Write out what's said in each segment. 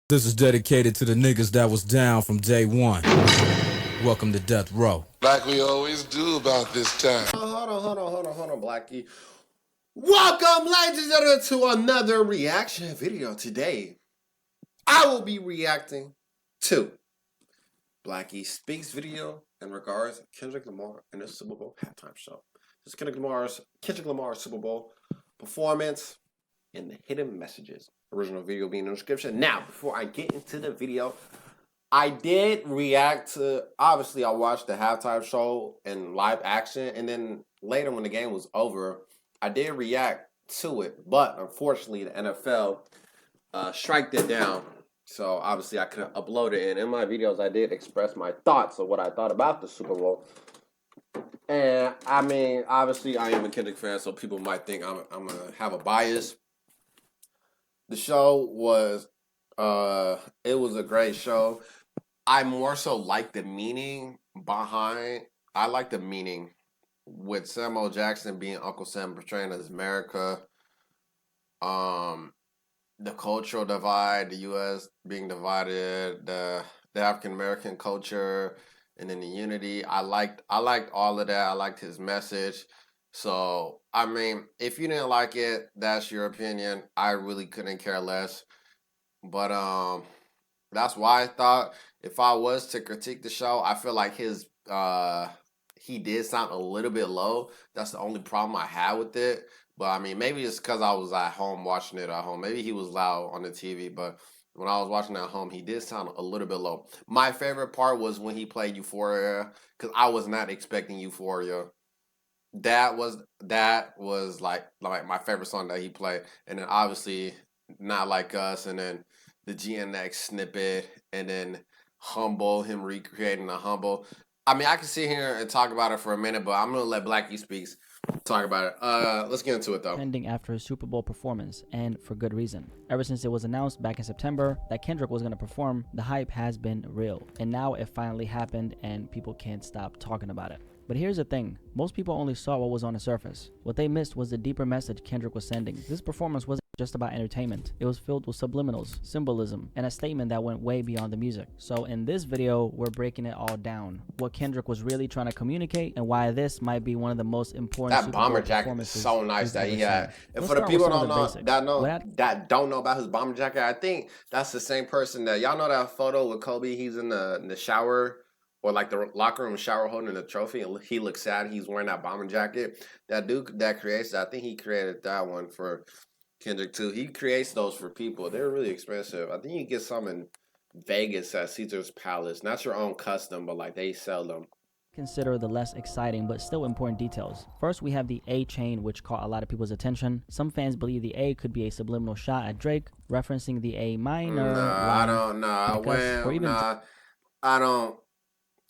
This is dedicated to the niggas that was down from day one. Welcome to Death Row. Like we always do about this time. Hold on, Blackie. Welcome, ladies and gentlemen, to another reaction video. Today, I will be reacting to Blackie Speaks video in regards to Kendrick Lamar and the Super Bowl halftime show. This is Kendrick Lamar's Super Bowl performance and the hidden messages. Original video being in the description. Now, before I get into the video, I did react to, obviously I watched the halftime show in live action, and then later when the game was over, I did react to it, but unfortunately the NFL striked it down. So obviously I couldn't upload it, and in my videos I did express my thoughts of what I thought about the Super Bowl. And I mean, obviously I am a Kendrick fan, so people might think I'm gonna have a bias. The show was it was a great show. I more so like the meaning behind. I like the meaning with Samuel Jackson being Uncle Sam, portraying as America. The cultural divide, the U.S. being divided, the African American culture, and then the unity. I liked all of that. I liked his message. So I mean, if you didn't like it, that's your opinion. I really couldn't care less. But that's why I thought if I was to critique the show, I feel like his he did sound a little bit low. That's the only problem I had with it. But I mean, maybe it's because I was at home watching it at home. Maybe he was loud on the TV, but when I was watching at home, he did sound a little bit low. My favorite part was when he played Euphoria, because I was not expecting Euphoria. That was like my favorite song that he played, and then obviously Not Like Us, and then the GNX snippet, and then Humble, him recreating the Humble. I mean, I can sit here and talk about it for a minute, but I'm gonna let Blackie Speaks talk about it. Let's get into it though. Pending after his Super Bowl performance, and for good reason. Ever since it was announced back in September that Kendrick was going to perform, the hype has been real. And now it finally happened and people can't stop talking about it. But here's the thing, most people only saw what was on the surface. What they missed was the deeper message Kendrick was sending. This performance wasn't just about entertainment. It was filled with subliminals, symbolism, and a statement that went way beyond the music. So in this video, we're breaking it all down. What Kendrick was really trying to communicate, and why this might be one of the most important That bomber jacket is so nice that he had. And for the people that don't know about his bomber jacket, I think that's the same person that y'all know that photo with Kobe. He's in the shower, or like the locker room shower holding the trophy, and he looks sad. He's wearing that bomber jacket. That dude that creates that, I think he created that one for Kendrick too. He creates those for people. They're really expensive. I think you get some in Vegas at Caesar's Palace. Not your own custom, but like they sell them. Consider the less exciting but still important details. First, we have the A chain, which caught a lot of people's attention. Some fans believe the A could be a subliminal shot at Drake, referencing the A minor.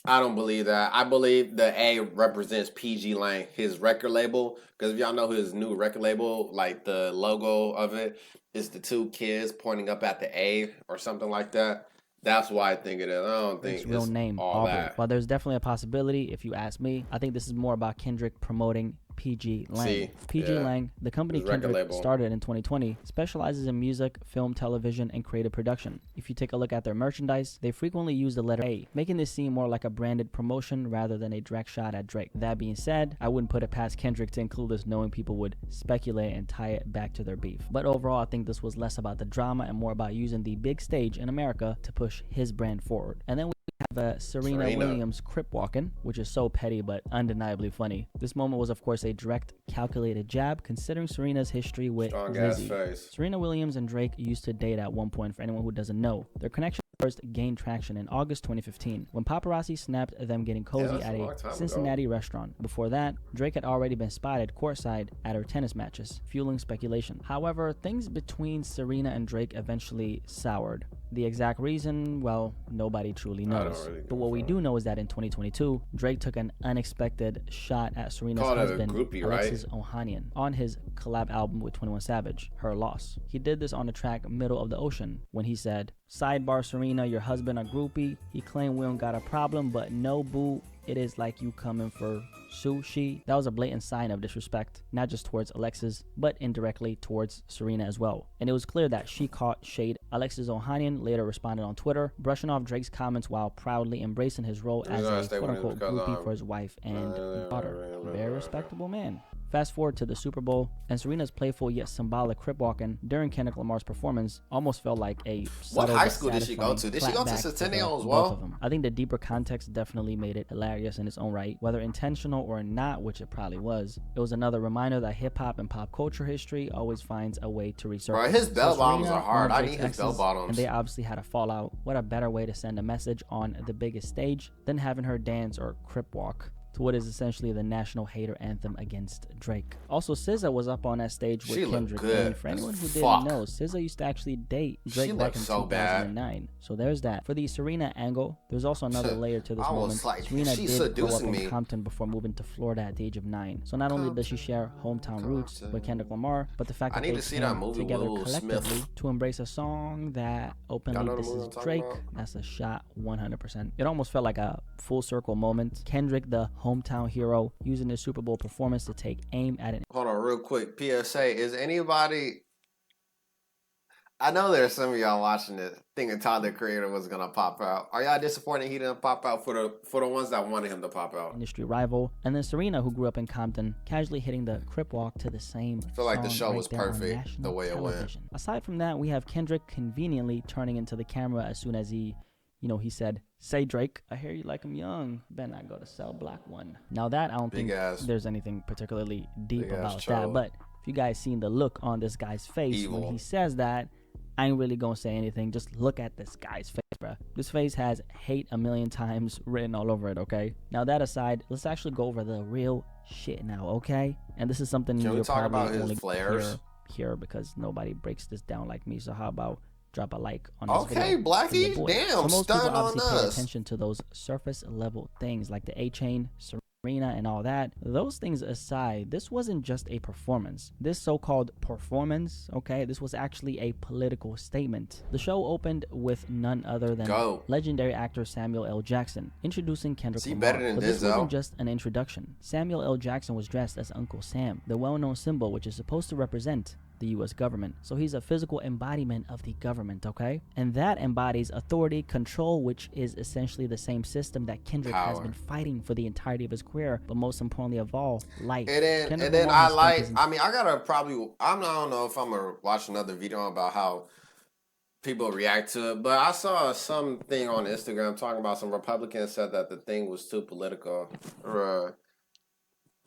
I don't believe that. I believe the A represents PG Lang, his record label. Because if y'all know his new record label, like the logo of it is the two kids pointing up at the A or something like that. That's why I think it is. I don't think its real name, all Aubrey. that. While there's definitely a possibility, if you ask me, I think this is more about Kendrick promoting PG Lang. PG Lang, the company Kendrick started in 2020, specializes in music, film, television, and creative production. If you take a look at their merchandise, they frequently use the letter A, making this seem more like a branded promotion rather than a direct shot at Drake. That being said, I wouldn't put it past Kendrick to include this, knowing people would speculate and tie it back to their beef. But overall, I think this was less about the drama and more about using the big stage in America to push his brand forward. And then we have Serena Williams crip walking, which is so petty but undeniably funny. This moment was of course a direct, calculated jab, considering Serena's history with Lizzie. Serena Williams and Drake used to date at one point, for anyone who doesn't know. Their connection first gained traction in August 2015 when paparazzi snapped them getting cozy at a Cincinnati restaurant. Before that, Drake had already been spotted courtside at her tennis matches, fueling speculation. However, things between Serena and Drake eventually soured. The exact reason, well, nobody truly knows. But what we do know is that in 2022, Drake took an unexpected shot at Serena's husband, Alexis Ohanian, on his collab album with 21 Savage, Her Loss. He did this on the track Middle of the Ocean, when he said, "Sidebar Serena, your husband a groupie. He claimed we don't got a problem, but no boo, it is like you coming for sushi. That was a blatant sign of disrespect, not just towards Alexis, but indirectly towards Serena as well. And it was clear that she caught shade. Alexis Ohanian later responded on Twitter, brushing off Drake's comments while proudly embracing his role as a quote-unquote groupie for his wife and daughter. Very respectable man. Fast forward to the Super Bowl, and Serena's playful yet symbolic crip walking during Kendrick Lamar's performance almost felt like a what high school did she go to? Did she go to Centennial as well? Both of them. I think the deeper context definitely made it hilarious in its own right, whether intentional or not, which it probably was. It was another reminder that hip hop and pop culture history always finds a way to resurface. Bro, his bell bottoms are hard. I need his bell bottoms. And they obviously had a fallout. What a better way to send a message on the biggest stage than having her dance or crip walk to what is essentially the national hater anthem against Drake. Also, SZA was up on that stage with Kendrick. And for anyone who didn't know, SZA used to actually date Drake back in 2009. So there's that. For the Serena angle, there's also another layer to this moment. Serena did grow up in Compton before moving to Florida at the age of 9. So not only does she share hometown roots with Kendrick Lamar, but the fact that they came together collectively to embrace a song that openly disses Drake, that's a shot 100%. It almost felt like a full circle moment. Kendrick, the hometown hero, using his Super Bowl performance to take aim at it. Hold on, real quick. PSA, is anybody... I know there's some of y'all watching this thinking Tyler, the Creator, was going to pop out. Are y'all disappointed he didn't pop out for the ones that wanted him to pop out? Industry rival. And then Serena, who grew up in Compton, casually hitting the crip walk to the same I feel like the show was perfect the way it went. Aside from that, we have Kendrick conveniently turning into the camera as soon as he said, "Say Drake, I hear you like him young. Better not go to Cell Block 1." Now that, I don't think there's anything particularly deep about that. But if you guys seen the look on this guy's face when he says that, I ain't really gonna say anything. Just look at this guy's face, bruh. This face has hate a million times written all over it, okay? Now that aside, let's actually go over the real shit now, okay? And this is something you'll probably only hear because nobody breaks this down like me. So how about drop a like on this video. Okay, Blackie, damn, so most people obviously pay us. attention to those surface level things like the A-Chain, Serena, and all that. Those things aside, this wasn't just a performance. This so-called performance, okay, this was actually a political statement. The show opened with none other than legendary actor Samuel L. Jackson introducing Kendrick Lamar. But this wasn't just an introduction. Samuel L. Jackson was dressed as Uncle Sam, the well-known symbol which is supposed to represent the U.S. government. So he's a physical embodiment of the government, okay? And that embodies authority, control, which is essentially the same system that Kendrick has been fighting for the entirety of his career, but most importantly of all, life. And then I don't know if I'm gonna watch another video about how people react to it, but I saw something on Instagram talking about some Republicans said that the thing was too political.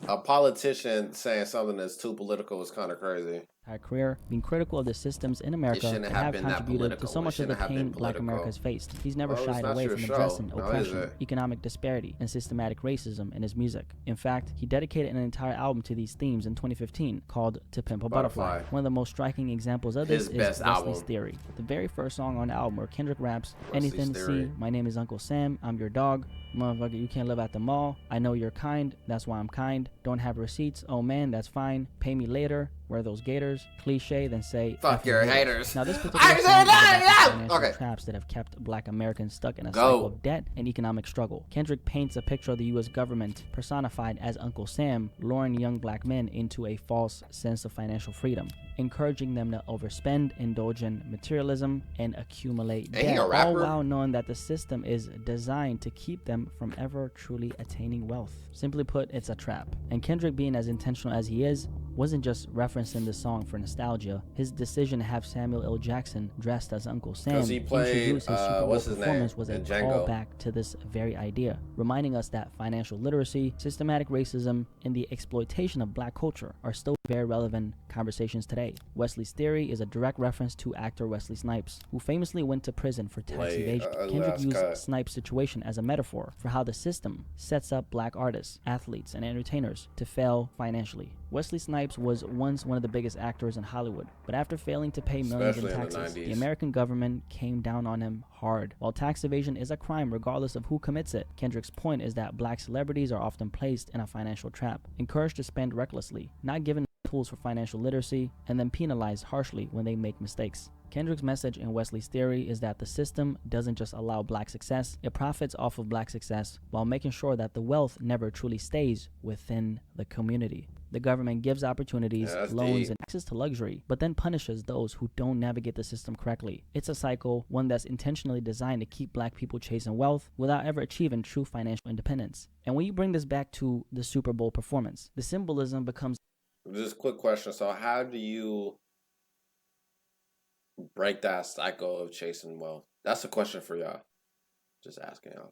A politician saying something that's too political was kind of crazy. Career being critical of the systems in America that have contributed to so much of the pain Black America has faced. He's never shied away from addressing oppression, economic disparity, and systematic racism in his music. In fact, he dedicated an entire album to these themes in 2015 called To Pimp a Butterfly. One of the most striking examples of this is Wesley's Theory, the very first song on the album where Kendrick raps, "Anything to see, my name is Uncle Sam, I'm your dog, motherfucker, you can't live at the mall, I know you're kind, that's why I'm kind, don't have receipts, oh man, that's fine, pay me later, wear those gators, cliche, then say fuck your haters." Now this particular song is about financial traps that have kept Black Americans stuck in a cycle of debt and economic struggle. Kendrick paints a picture of the U.S. government personified as Uncle Sam, luring young Black men into a false sense of financial freedom, encouraging them to overspend, indulge in materialism, and accumulate debt, all while knowing that the system is designed to keep them from ever truly attaining wealth. Simply put, it's a trap. And Kendrick, being as intentional as he is, wasn't just referencing the song for nostalgia. His decision to have Samuel L. Jackson dressed as Uncle Sam introduce his Super Bowl performance was a callback to this very idea, reminding us that financial literacy, systematic racism, and the exploitation of Black culture are still very relevant conversations today. Wesley's Theory is a direct reference to actor Wesley Snipes, who famously went to prison for tax evasion. Kendrick used Snipes' situation as a metaphor for how the system sets up Black artists, athletes, and entertainers to fail financially. Wesley Snipes was once one of the biggest actors in Hollywood, but after failing to pay millions in taxes, the American government came down on him hard. While tax evasion is a crime regardless of who commits it, Kendrick's point is that Black celebrities are often placed in a financial trap, encouraged to spend recklessly, not given tools for financial literacy, and then penalized harshly when they make mistakes. Kendrick's message in Wesley's theory is that the system doesn't just allow black success, it profits off of black success while making sure that the wealth never truly stays within the community. The government gives opportunities, loans, and access to luxury, but then punishes those who don't navigate the system correctly. It's a cycle, one that's intentionally designed to keep black people chasing wealth without ever achieving true financial independence. And when you bring this back to the Super Bowl performance, the symbolism becomes... Just a quick question. So how do you break that cycle of chasing wealth? That's a question for y'all. Just asking y'all.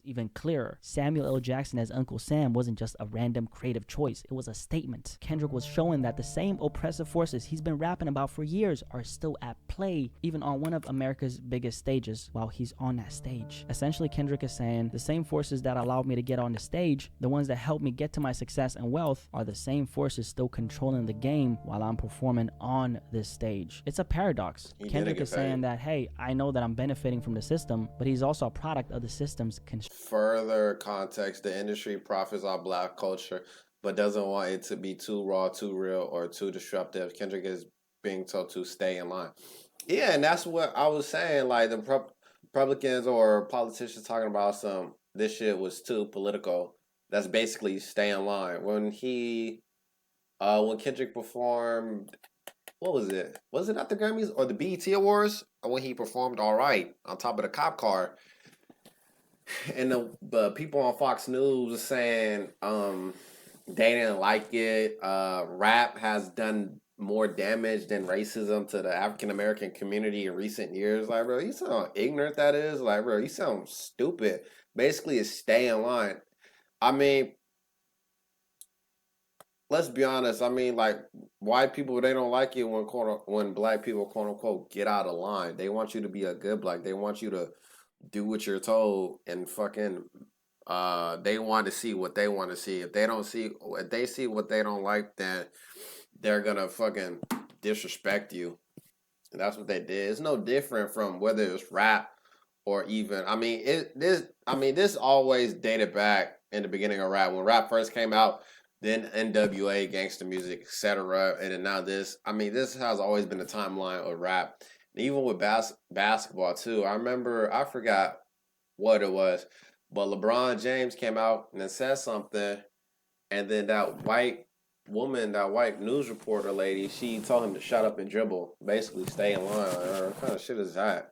Even clearer, Samuel L. Jackson as Uncle Sam wasn't just a random creative choice, it was a statement. Kendrick was showing that the same oppressive forces he's been rapping about for years are still at play, even on one of America's biggest stages while he's on that stage. Essentially, Kendrick is saying, the same forces that allowed me to get on the stage, the ones that helped me get to my success and wealth, are the same forces still controlling the game while I'm performing on this stage. It's a paradox. Kendrick is saying that, hey, I know that I'm benefiting from the system, but he's also a product of the system's Further context, the industry profits off black culture, but doesn't want it to be too raw, too real, or too disruptive. Kendrick is being told to stay in line. Yeah, and that's what I was saying. Like the Republicans or politicians talking about this shit was too political. That's basically stay in line. When Kendrick performed, what was it? Was it at the Grammys or the BET Awards? When he performed All Right on top of the cop car. And the people on Fox News are saying they didn't like it. Rap has done more damage than racism to the African American community in recent years. Like, bro, you sound how ignorant that is. Like, bro, you sound stupid. Basically, it's stay in line. I mean, let's be honest. I mean, like, white people, they don't like it when black people, quote unquote, get out of line. They want you to be a good black. They want you to do what you're told, and fucking they want to see what they want to see. If they see what they don't like, then they're gonna fucking disrespect you. And that's what they did. It's no different from whether it's rap or even this always dated back in the beginning of rap. When rap first came out, then NWA, gangster music, etc. And then now this. I mean, this has always been the timeline of rap. Even with basketball too. I forgot what it was, but LeBron James came out and then said something, and then that white news reporter lady, she told him to shut up and dribble, basically stay in line. What kind of shit is that?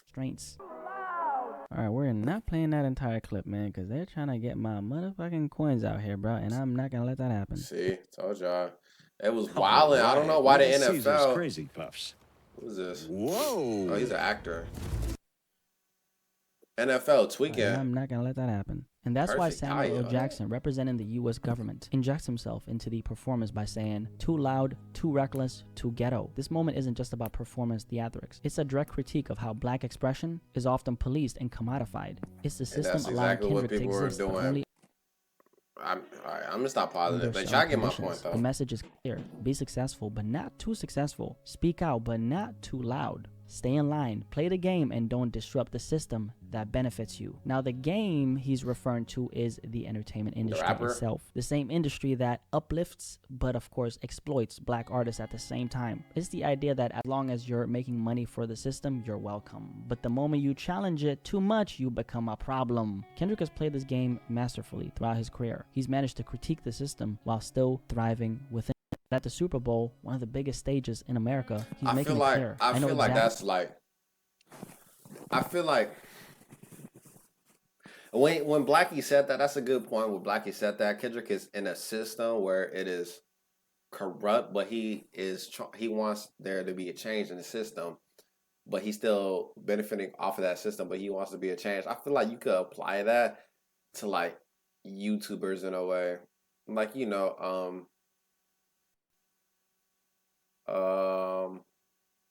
Strengths. All right, we're not playing that entire clip, man, because they're trying to get my motherfucking coins out here, bro, and I'm not gonna let that happen. See, told y'all. It was wilding. I don't know why the NFL. Crazy puffs. Who's this? Whoa! Oh, he's an actor. NFL tweaking. I'm not gonna let that happen. And that's why Samuel L. Jackson, representing the U.S. government, injects himself into the performance by saying, too loud, too reckless, too ghetto. This moment isn't just about performance theatrics. It's a direct critique of how black expression is often policed and commodified. It's the system allowing Kendrick to exist. I'm gonna stop pausing it, but y'all get my point though. The message is clear. Be successful, but not too successful. Speak out, but not too loud. Stay in line, play the game, and don't disrupt the system that benefits you. Now, the game he's referring to is the entertainment industry itself. The same industry that uplifts, but of course exploits black artists at the same time. It's the idea that as long as you're making money for the system, you're welcome. But the moment you challenge it too much, you become a problem. Kendrick has played this game masterfully throughout his career. He's managed to critique the system while still thriving within. At the Super Bowl, one of the biggest stages in America, he's making it clear. I feel like when Blackie said that, that's a good point. When Blackie said that, Kendrick is in a system where it is corrupt, but he wants there to be a change in the system, but he's still benefiting off of that system, but he wants to be a change. I feel like you could apply that to like YouTubers in a way, like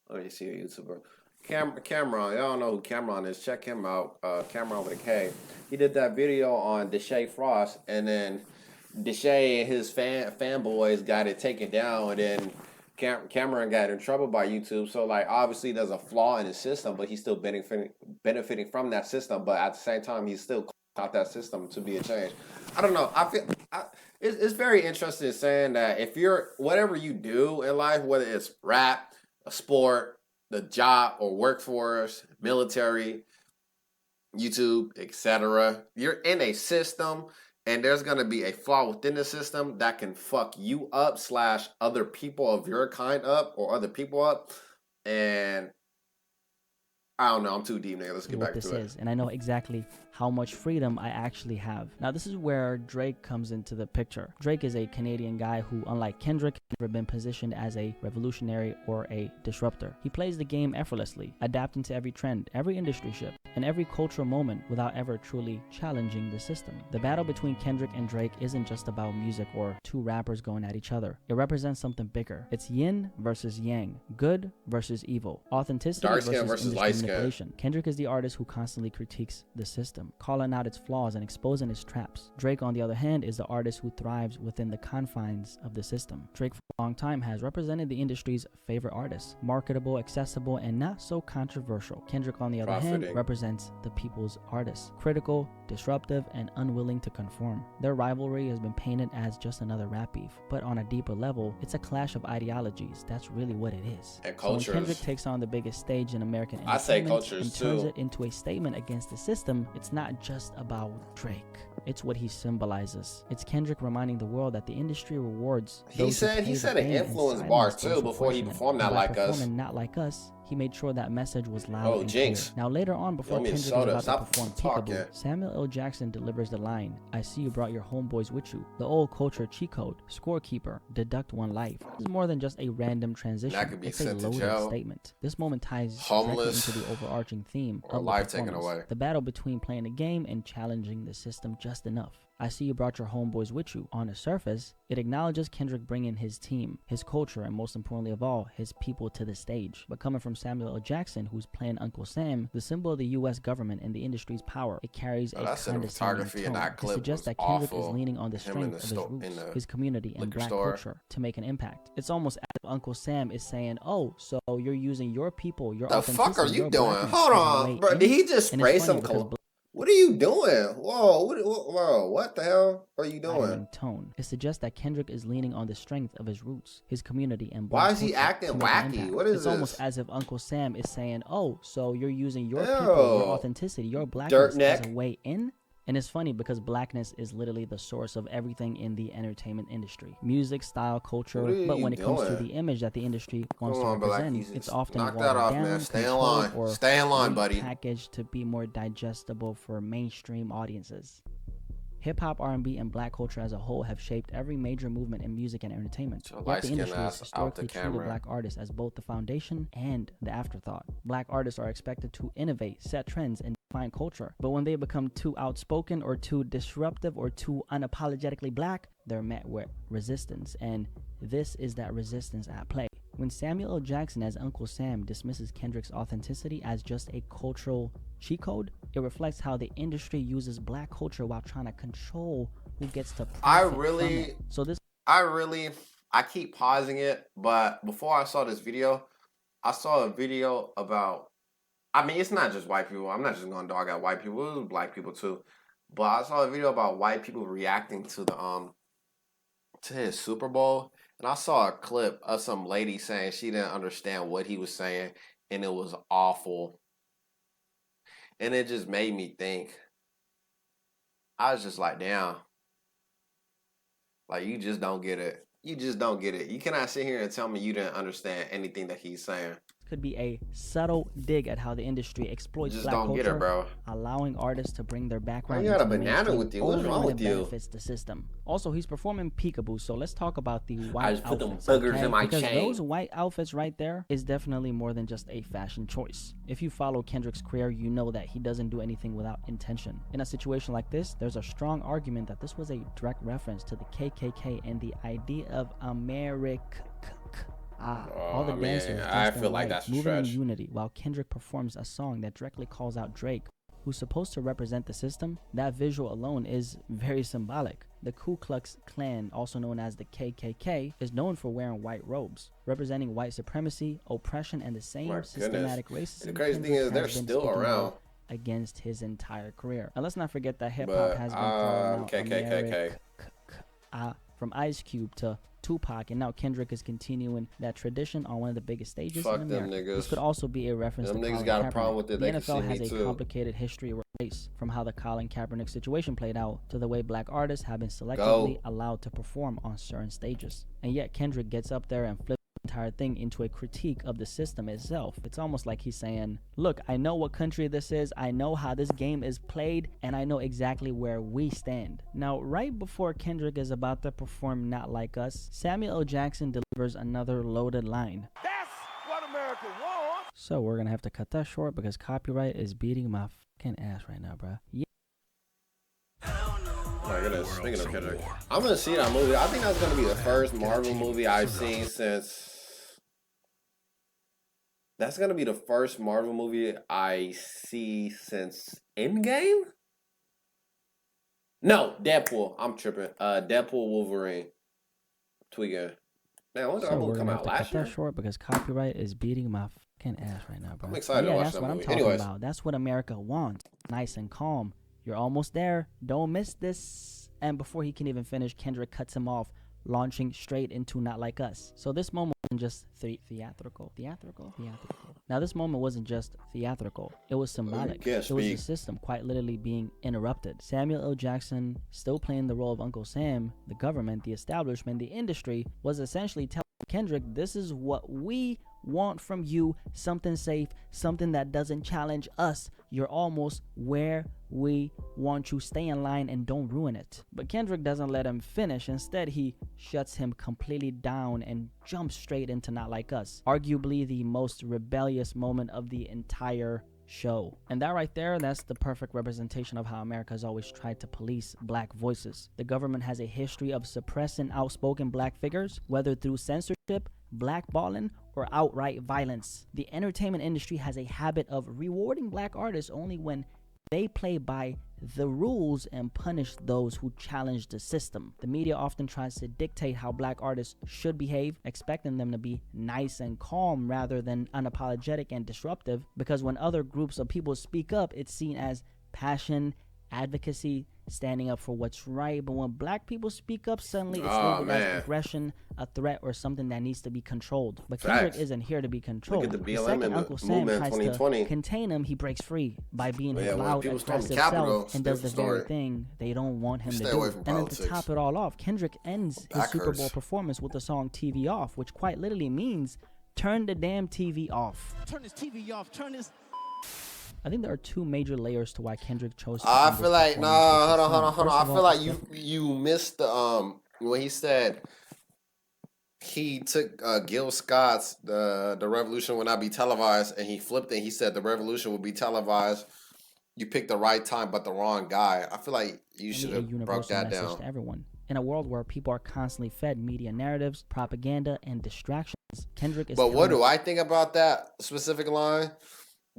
let me see a YouTuber. Cameron, y'all know who Cameron is. Check him out. Cameron with a K. He did that video on Deshae Frost, and then Deshae and his fanboys got it taken down, and then Cameron got in trouble by YouTube. So like obviously there's a flaw in his system, but he's still benefiting from that system. But at the same time, he's still out that system to be a change. I don't know. It's very interesting saying that if you're whatever you do in life, whether it's rap, a sport, the job or workforce, military, YouTube, etc. You're in a system, and there's gonna be a flaw within the system that can fuck you up / other people of your kind up or other people up. And I don't know, I'm too deep, nigga. Let's get back to it. And I know exactly how much freedom I actually have. Now, this is where Drake comes into the picture. Drake is a Canadian guy who, unlike Kendrick, has never been positioned as a revolutionary or a disruptor. He plays the game effortlessly, adapting to every trend, every industry shift, and every cultural moment without ever truly challenging the system. The battle between Kendrick and Drake isn't just about music or two rappers going at each other. It represents something bigger. It's yin versus yang, good versus evil, authenticity versus industry manipulation. Kendrick is the artist who constantly critiques the system, calling out its flaws and exposing its traps. Drake, on the other hand, is the artist who thrives within the confines of the system. Drake, for a long time, has represented the industry's favorite artist, marketable, accessible, and not so controversial. Kendrick, on the other hand, represents the people's artist, critical, disruptive, and unwilling to conform. Their rivalry has been painted as just another rap beef, but on a deeper level, it's a clash of ideologies. That's really what it is. And cultures. So when Kendrick takes on the biggest stage in American entertainment and turns it into a statement against the system, it's not just about Drake. It's what he symbolizes. It's Kendrick reminding the world that the industry rewards. He said an influence bar too before he performed Not Like Us. Not Like Us, he made sure that message was loud and clear. Now later on, before Kendrick is about to perform Peekaboo, Samuel L. Jackson delivers the line, "I see you brought your homeboys with you." The old culture cheat code, scorekeeper, deduct one life. This is more than just a random transition. It's a loaded statement. This moment ties directly into the overarching theme of the performance. The battle between playing the game and challenging the system just enough. "I see you brought your homeboys with you." On the surface, it acknowledges Kendrick bringing his team, his culture, and most importantly of all, his people to the stage. But coming from Samuel L. Jackson, who's playing Uncle Sam, the symbol of the U.S. government and the industry's power, it carries a condescending tone. It suggests that Kendrick is leaning on the strength of his roots, his community, and black culture to make an impact. It's almost as if Uncle Sam is saying, "Oh, so you're using your people, your authenticity." The fuck are you doing? Hold on, bro. Did he just spray some What are you doing? Whoa, what the hell are you doing? Tone. It suggests that Kendrick is leaning on the strength of his roots, his community, and why is he acting wacky? What is this? It's almost as if Uncle Sam is saying, "Oh, so you're using your people, your authenticity, your blackness as a way in?" And it's funny because blackness is literally the source of everything in the entertainment industry. Music, style, culture, but when it comes to the image that the industry wants to represent, it's often watered down, controlled, or packaged to be more digestible for mainstream audiences. Hip-hop, R&B, and black culture as a whole have shaped every major movement in music and entertainment. Yet the industry has historically treated black artists as both the foundation and the afterthought. Black artists are expected to innovate, set trends, and define culture. But when they become too outspoken or too disruptive or too unapologetically black, they're met with resistance. And this is that resistance at play. When Samuel L. Jackson as Uncle Sam dismisses Kendrick's authenticity as just a cultural cheat code, it reflects how the industry uses black culture while trying to control who gets to profit from it. So this I keep pausing it, but before I saw this video, I saw a video about, I mean, it's not just white people. I'm not just going to dog out white people. It was black people too. But I saw a video about white people reacting to the to his Super Bowl. And I saw a clip of some lady saying she didn't understand what he was saying, and it was awful. And it just made me think. I was just like, damn. Like, you just don't get it. You just don't get it. You cannot sit here and tell me you didn't understand anything that he's saying. Could be a subtle dig at how the industry exploits black culture, get it, bro. allowing artists to bring their background. You got a banana with you. What's wrong with you? Benefits the system. Also, he's performing Peekaboo, so let's talk about the white I just outfits. Put them boogers in my because chain. Those white outfits right there is definitely more than just a fashion choice. If you follow Kendrick's career, you know that he doesn't do anything without intention. In a situation like this, there's a strong argument that this was a direct reference to the KKK and the idea of America. All the dancers I feel like that's moving in unity while Kendrick performs a song that directly calls out Drake, who's supposed to represent the system. That visual alone is very symbolic. The Ku Klux Klan, also known as the KKK, is known for wearing white robes, representing white supremacy, oppression, and the same systematic racism. The crazy thing is they're still around against his entire career. And let's not forget that hip hop has been calling out KKK. From Ice Cube to Tupac, and now Kendrick is continuing that tradition on one of the biggest stages Fuck in America. them niggas. This could also be a reference them to niggas Colin got Kaepernick. a problem with it. The They can NFL see has me a too. complicated history of race, from how the Colin Kaepernick situation played out to the way black artists have been selectively allowed to perform on certain stages. And yet Kendrick gets up there and flips the entire thing into a critique of the system itself. It's almost like he's saying, look, I know what country this is, I know how this game is played, and I know exactly where we stand. Now, right before Kendrick is about to perform Not Like Us, Samuel L. Jackson delivers another loaded line. That's what America wants. So we're gonna have to cut that short because copyright is beating my fucking ass right now, bro. Yeah. Oh my goodness, speaking of Kendrick, I'm gonna see that movie. I think that's gonna be the first Marvel movie I've seen since. That's gonna be the first Marvel movie I see since Endgame. No, Deadpool. I'm tripping. Deadpool, Wolverine. Tweaking. Damn, when did that movie come out? Last year? Cut that short because copyright is beating my fucking ass right now, bro. I'm excited to watch that's that what movie. I'm talking Anyways. about. That's what America wants. Nice and calm. You're almost there. Don't miss this. And before he can even finish, Kendrick cuts him off, launching straight into Not Like Us. So this moment wasn't just theatrical. Now this moment wasn't just theatrical. It was symbolic. It was the system quite literally being interrupted. Samuel L. Jackson, still playing the role of Uncle Sam, the government, the establishment, the industry, was essentially telling Kendrick, this is what we want from you, something safe, something that doesn't challenge us. You're almost where we want you. Stay in line and don't ruin it. But Kendrick doesn't let him finish. Instead, he shuts him completely down and jumps straight into Not Like Us, arguably the most rebellious moment of the entire show. And that right there, that's the perfect representation of how America has always tried to police black voices. The government has a history of suppressing outspoken black figures, whether through censorship, blackballing, or outright violence. The entertainment industry has a habit of rewarding black artists only when they play by the rules and punish those who challenge the system. The media often tries to dictate how black artists should behave, expecting them to be nice and calm rather than unapologetic and disruptive, because when other groups of people speak up, it's seen as passion, advocacy, standing up for what's right. But when black people speak up, suddenly it's labeled as aggression, a threat, or something that needs to be controlled. But Kendrick isn't here to be controlled. Look at the BLM the second Uncle Sam tries 2020. To contain him, he breaks free by being his loud, aggressive self and does the very thing they don't want him to do. And then to top it all off, Kendrick ends his Super Bowl performance with the song TV Off, which quite literally means turn the damn TV off. Turn this TV off. Turn this. I think there are two major layers to why Kendrick chose to I feel like, hold on. I feel like you missed the when he said he took Gil Scott's the revolution will not be televised, and he flipped it. He said the revolution will be televised. You picked the right time, but the wrong guy. I feel like you should have broke that down. To everyone. In a world where people are constantly fed media narratives, propaganda, and distractions, Kendrick is. But what do I think about that specific line?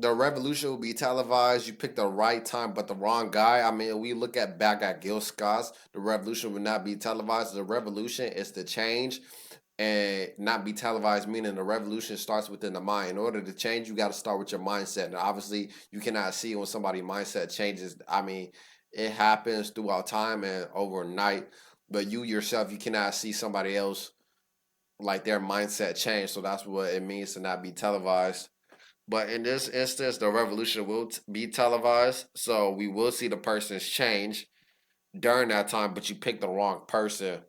The revolution will be televised. You picked the right time, but the wrong guy. I mean, we look back at Gil Scott's. The revolution will not be televised. The revolution is to change and not be televised, meaning the revolution starts within the mind. In order to change, you got to start with your mindset. And obviously, you cannot see when somebody's mindset changes. I mean, it happens throughout time and overnight. But you yourself, you cannot see somebody else, like their mindset change. So that's what it means to not be televised. But in this instance, the revolution will be televised, so we will see the person's change during that time, but you picked the wrong person.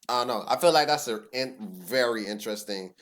I don't know. I feel like that's a very interesting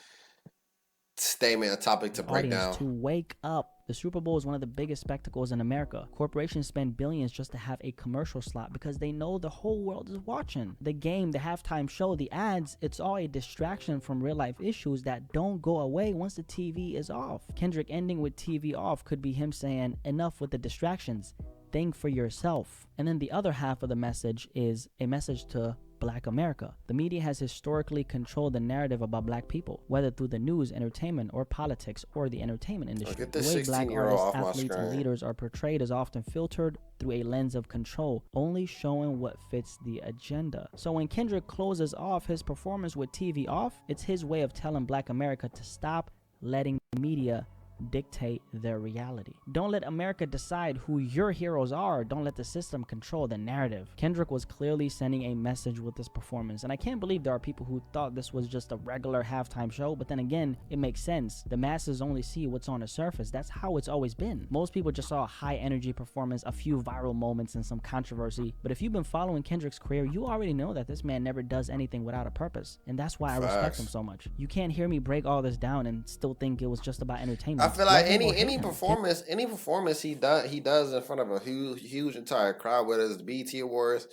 statement, a topic to break down. To wake up. The Super Bowl is one of the biggest spectacles in America. Corporations spend billions just to have a commercial slot because they know the whole world is watching. The game, the halftime show, the ads, it's all a distraction from real life issues that don't go away once the TV is off. Kendrick ending with TV off could be him saying, enough with the distractions. Think for yourself. And then the other half of the message is a message to Black America. The media has historically controlled the narrative about black people, whether through the news, entertainment, or politics, or the entertainment industry. The way black artists, athletes, and leaders are portrayed is often filtered through a lens of control, only showing what fits the agenda. So when Kendrick closes off his performance with TV Off, it's his way of telling Black America to stop letting the media dictate their reality. Don't let America decide who your heroes are. Don't let the system control the narrative. Kendrick was clearly sending a message with this performance, and I can't believe there are people who thought this was just a regular halftime show, but then again, it makes sense. The masses only see what's on the surface. That's how it's always been. Most people just saw a high energy performance, a few viral moments, and some controversy, but if you've been following Kendrick's career, you already know that this man never does anything without a purpose, and that's why I respect him so much. You can't hear me break all this down and still think it was just about entertainment. I feel like any performance he does in front of a huge entire crowd, whether it's the BET Awards,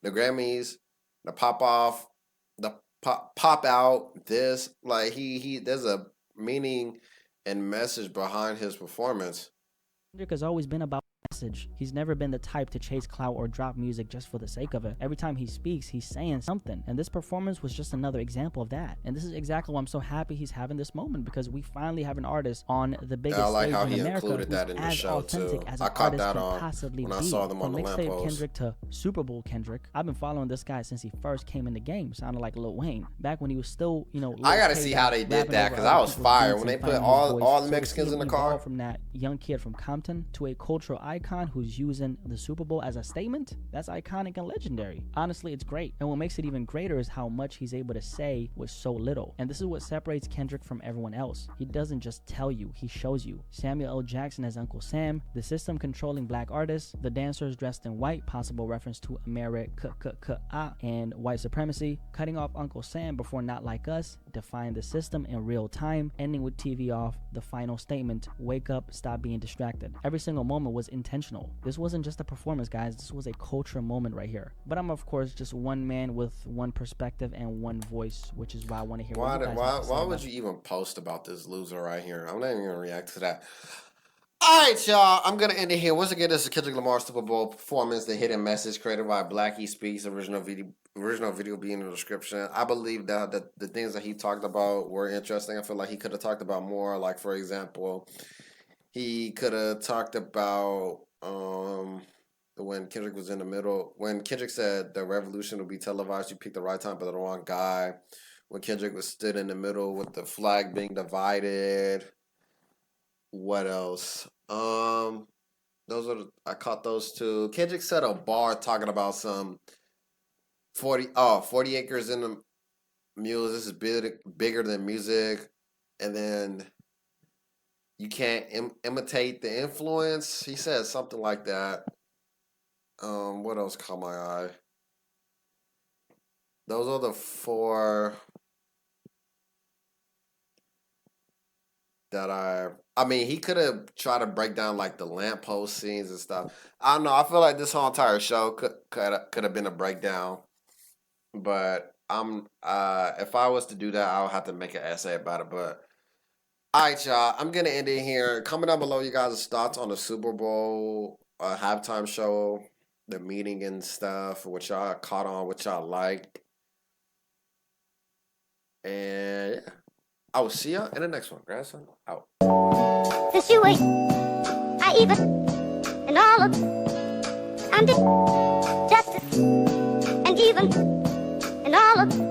the Grammys, the pop off, the pop out, this, like he there's a meaning and message behind his performance. Kendrick has always been about message. He's never been the type to chase clout or drop music just for the sake of it. Every time he speaks, he's saying something, and this performance was just another example of that. And this is exactly why I'm so happy he's having this moment, because we finally have an artist on the biggest stage in America who's as authentic as an artist can possibly be. From mixtape Kendrick to Super Bowl Kendrick, I've been following this guy since he first came in the game, sounded like Lil Wayne, back when he was still, you know, I gotta see how they did that, because I was fired when they put all the Mexicans in the car. From that young kid from Compton to a cultural icon who's using the Super Bowl as a statement, that's iconic and legendary. Honestly, it's great. And what makes it even greater is how much he's able to say with so little. And this is what separates Kendrick from everyone else. He doesn't just tell you, he shows you. Samuel L. Jackson as Uncle Sam, the system controlling black artists, the dancers dressed in white, possible reference to America and white supremacy, cutting off Uncle Sam before Not Like Us, defying the system in real time, ending with TV off, the final statement, wake up, stop being distracted. Every single moment was intentional. This wasn't just a performance, guys. This was a culture moment right here. But I'm, of course, just one man with one perspective and one voice, which is why I want to hear what you guys have to say. Why would you even post about this loser right here? I'm not even going to react to that. All right, y'all. I'm going to end it here. Once again, this is Kendrick Lamar Super Bowl performance, the hidden message created by Blackie Speaks, original video being in the description. I believe that the things that he talked about were interesting. I feel like he could have talked about more. Like, for example, he could have talked about when Kendrick was in the middle, when Kendrick said the revolution will be televised, you picked the right time but the wrong guy. When Kendrick was stood in the middle with the flag being divided. What else? I caught those two. Kendrick said a bar talking about some 40 acres in the mules. This is bigger than music. And then you can't imitate the influence. He said something like that. What else caught my eye? Those are the four that I mean, he could have tried to break down like the lamppost scenes and stuff. I don't know. I feel like this whole entire show could have been a breakdown. But if I was to do that, I would have to make an essay about it. But all right, y'all. I'm gonna end it here. Comment down below you guys' thoughts on the Super Bowl halftime show, the meeting and stuff, what y'all caught on, what y'all liked. And yeah, I will see y'all in the next one. Grandson out. Situation, I even, and all of, I'm the justice, and even, and all of.